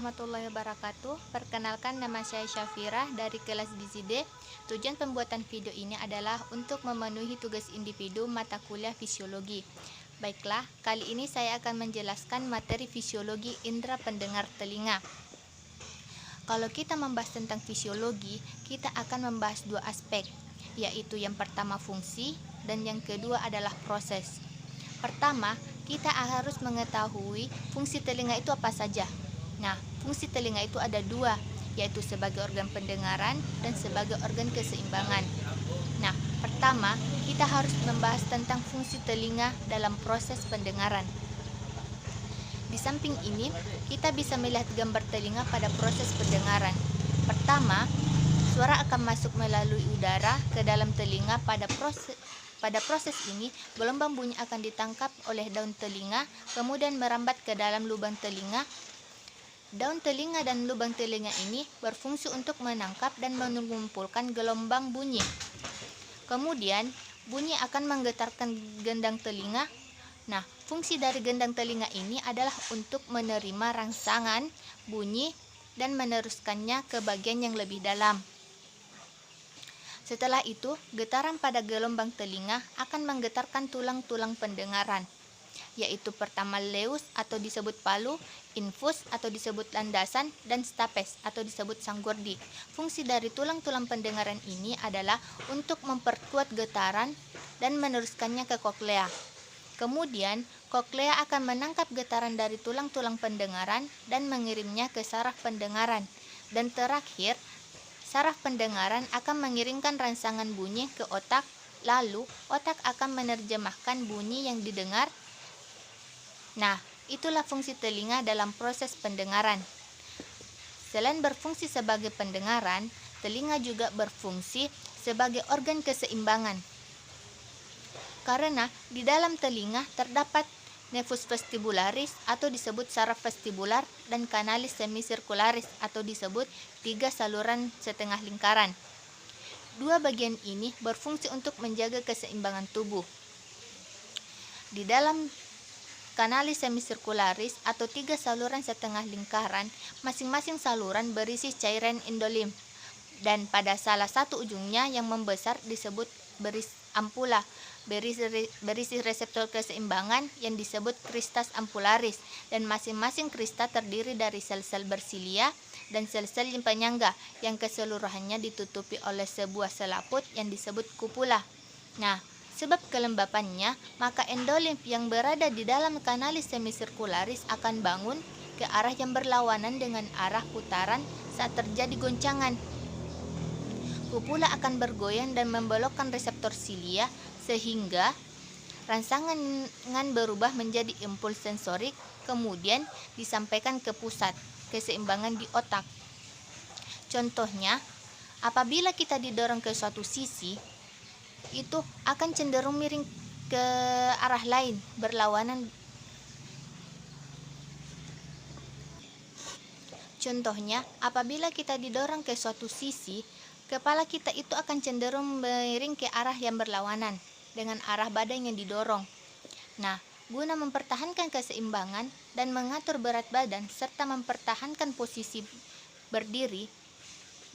warahmatullahi wabarakatuh. Perkenalkan, nama saya Syafira dari kelas Gizi D. Tujuan pembuatan video ini adalah untuk memenuhi tugas individu mata kuliah fisiologi. Baiklah, kali ini saya akan menjelaskan materi fisiologi indera pendengar telinga. Kalau kita membahas tentang fisiologi, kita akan membahas dua aspek, yaitu yang pertama fungsi dan yang kedua adalah proses. Pertama, kita harus mengetahui fungsi telinga itu apa saja. Nah, fungsi telinga itu ada dua, yaitu sebagai organ pendengaran dan sebagai organ keseimbangan. Nah, pertama, kita harus membahas tentang fungsi telinga dalam proses pendengaran. Di samping ini, kita bisa melihat gambar telinga pada proses pendengaran. Pertama, suara akan masuk melalui udara ke dalam telinga. Pada proses ini, gelombang bunyi akan ditangkap oleh daun telinga, kemudian merambat ke dalam lubang telinga. Daun telinga dan lubang telinga ini berfungsi untuk menangkap dan mengumpulkan gelombang bunyi. Kemudian, bunyi akan menggetarkan gendang telinga. Nah, fungsi dari gendang telinga ini adalah untuk menerima rangsangan bunyi dan meneruskannya ke bagian yang lebih dalam. Setelah itu, getaran pada gelombang telinga akan menggetarkan tulang-tulang pendengaran, yaitu pertama leus atau disebut palu, infus atau disebut landasan, dan stapes atau disebut sanggurdi. Fungsi dari tulang-tulang pendengaran ini adalah untuk memperkuat getaran dan meneruskannya ke koklea. Kemudian, koklea akan menangkap getaran dari tulang-tulang pendengaran dan mengirimnya ke saraf pendengaran. Dan terakhir, saraf pendengaran akan mengirimkan rangsangan bunyi ke otak, lalu otak akan menerjemahkan bunyi yang didengar. Nah, itulah fungsi telinga dalam proses pendengaran. Selain berfungsi sebagai pendengaran, telinga juga berfungsi sebagai organ keseimbangan. Karena di dalam telinga terdapat nefus vestibularis atau disebut saraf vestibular dan kanalis semisirkularis atau disebut 3 saluran setengah lingkaran. Dua bagian ini berfungsi untuk menjaga keseimbangan tubuh. Di dalam kanalis semisirkularis atau 3 saluran setengah lingkaran, masing-masing saluran berisi cairan endolimf, dan pada salah satu ujungnya yang membesar disebut ampula, berisi reseptor keseimbangan yang disebut kristas ampularis, dan masing-masing krista terdiri dari sel-sel bersilia dan sel-sel penyangga yang keseluruhannya ditutupi oleh sebuah selaput yang disebut kupula. Nah, sebab kelembapannya, maka endolimf yang berada di dalam kanalis semisirkularis akan bangun ke arah yang berlawanan dengan arah putaran saat terjadi goncangan. Kupula akan bergoyang dan membelokkan reseptor silia sehingga rangsangan berubah menjadi impuls sensorik, kemudian disampaikan ke pusat keseimbangan di otak. Contohnya, apabila kita didorong ke suatu sisi, itu akan cenderung miring ke arah lain, berlawanan. Contohnya, apabila kita didorong ke suatu sisi, kepala kita itu akan cenderung miring ke arah yang berlawanan dengan arah badan yang didorong. Nah, guna mempertahankan keseimbangan dan mengatur berat badan serta mempertahankan posisi berdiri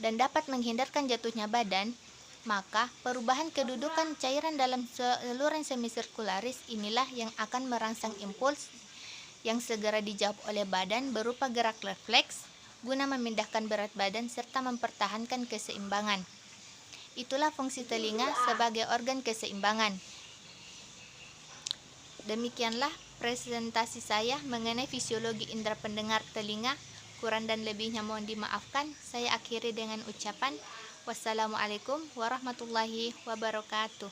dan dapat menghindarkan jatuhnya badan, maka perubahan kedudukan cairan dalam saluran semisirkularis inilah yang akan merangsang impuls yang segera dijawab oleh badan berupa gerak refleks guna memindahkan berat badan serta mempertahankan keseimbangan. Itulah fungsi telinga sebagai organ keseimbangan. Demikianlah presentasi saya mengenai fisiologi indera pendengar telinga. Kurang dan lebihnya mohon dimaafkan. Saya akhiri dengan ucapan wassalamualaikum warahmatullahi wabarakatuh.